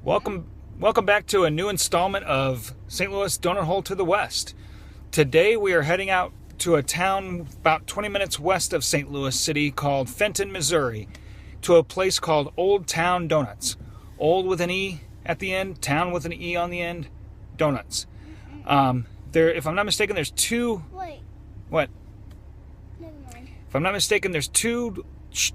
Welcome back to a new installment of St. Louis Donut Hole to the West. Today we are heading out to a town about 20 minutes west of St. Louis City called Fenton, Missouri, to a place called Olde Towne Donuts. Old with an E at the end, town with an E on the end, donuts. If I'm not mistaken, there's two... Wait. What? Never mind. If I'm not mistaken, there's two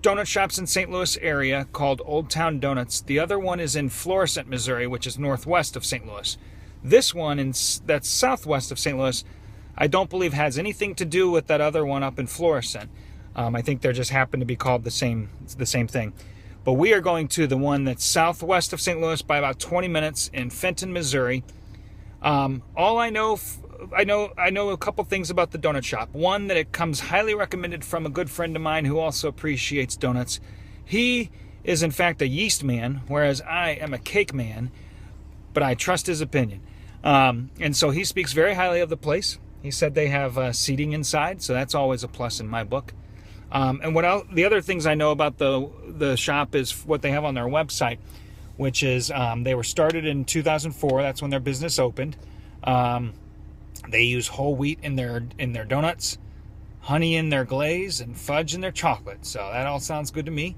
donut shops in St. Louis area called Olde Towne Donuts. The other one is in Florissant, Missouri, which is northwest of St. Louis. This one, that's southwest of St. Louis, I don't believe has anything to do with that other one up in Florissant. I think they just happen to be called the same thing. But we are going to the one that's southwest of St. Louis by about 20 minutes in Fenton, Missouri. All I know a couple things about the donut shop. One, that it comes highly recommended from a good friend of mine who also appreciates donuts. He is in fact a yeast man, whereas I am a cake man, but I trust his opinion. And so he speaks very highly of the place. He said they have seating inside, so that's always a plus in my book. And the other things I know about the shop is what they have on their website, which is they were started in 2004. That's when their business opened. They use whole wheat in their donuts, honey in their glaze, and fudge in their chocolate. So that all sounds good to me.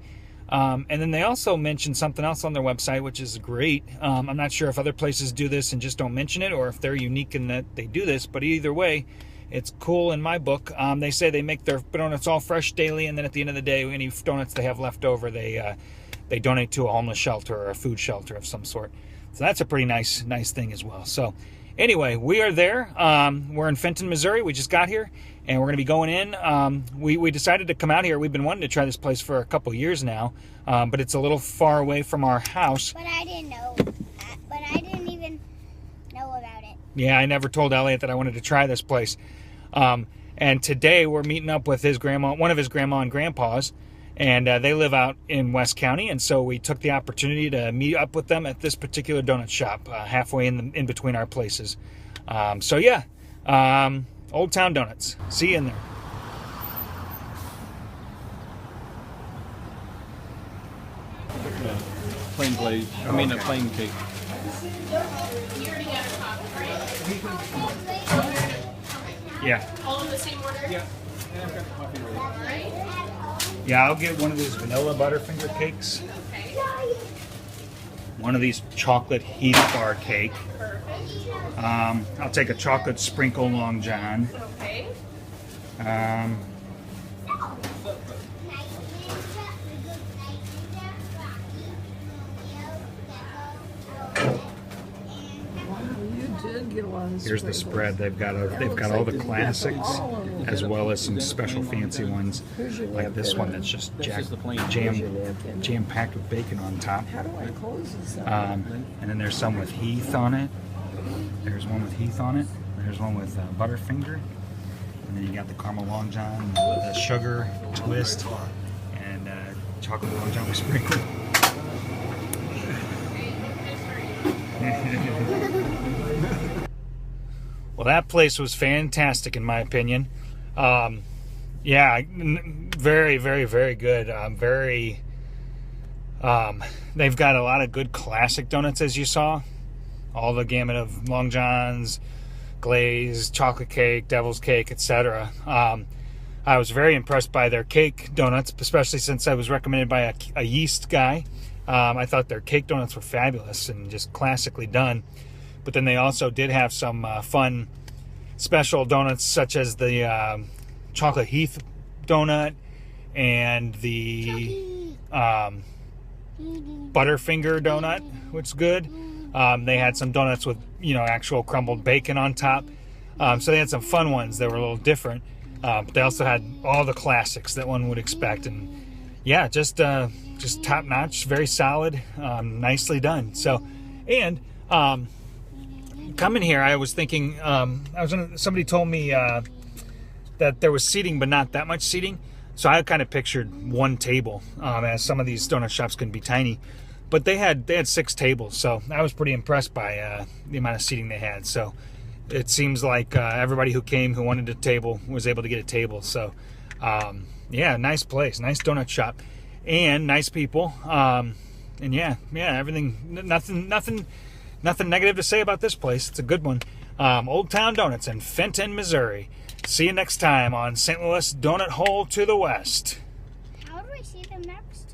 And then they also mentioned something else on their website, which is great. I'm not sure if other places do this and just don't mention it, or if they're unique in that they do this. But either way, it's cool in my book. They say they make their donuts all fresh daily, and then at the end of the day, any donuts they have left over, they donate to a homeless shelter or a food shelter of some sort. So that's a pretty nice thing as well. So anyway, we are there. We're in Fenton, Missouri. We just got here, and we're going to be going in. We decided to come out here. We've been wanting to try this place for a couple years now, but it's a little far away from our house. But I didn't know. But I didn't even know about it. Yeah, I never told Elliot that I wanted to try this place. And today we're meeting up with his grandma, one of his grandma and grandpas, and they live out in West County, and so we took the opportunity to meet up with them at this particular donut shop, halfway in between our places. So yeah, Olde Towne Donuts. See you in there. Plain glaze. I mean, a plain cake. Yeah. All in the same order? Yeah. And I've got the coffee ready. All right. Yeah, I'll get one of these vanilla Butterfinger cakes. Okay. One of these chocolate Heath bar cake. Perfect. I'll take a chocolate sprinkle Long John. Okay. Here's the spread. They've got all the classics as well as some special fancy ones, like this one that's just jam packed with bacon on top. And then there's some with Heath on it. There's one with Heath on it. There's one with Butterfinger. And then you got the caramel Long John, the sugar twist, and chocolate Long John with sprinkle. Well, that place was fantastic in my opinion. Yeah, very, very, very good. They've got a lot of good classic donuts, as you saw. All the gamut of Long Johns, glaze, chocolate cake, devil's cake, etc. I was very impressed by their cake donuts, especially since I was recommended by a yeast guy. I thought their cake donuts were fabulous and just classically done. But then they also did have some fun special donuts, such as the chocolate Heath donut and the Butterfinger donut, which is good. They had some donuts with actual crumbled bacon on top. So they had some fun ones that were a little different. But they also had all the classics that one would expect, and yeah, just top notch, very solid, nicely done. So, and coming here, I was thinking, somebody told me that there was seating, but not that much seating. So I kind of pictured one table, as some of these donut shops can be tiny. But they had 6 tables, so I was pretty impressed by the amount of seating they had. So it seems like everybody who came who wanted a table was able to get a table. So yeah, nice place, nice donut shop, and nice people. And yeah, everything, nothing negative to say about this place. It's a good one. Old Town Donuts in Fenton, Missouri. See you next time on St. Louis Donut Hole to the West. How do I see them next?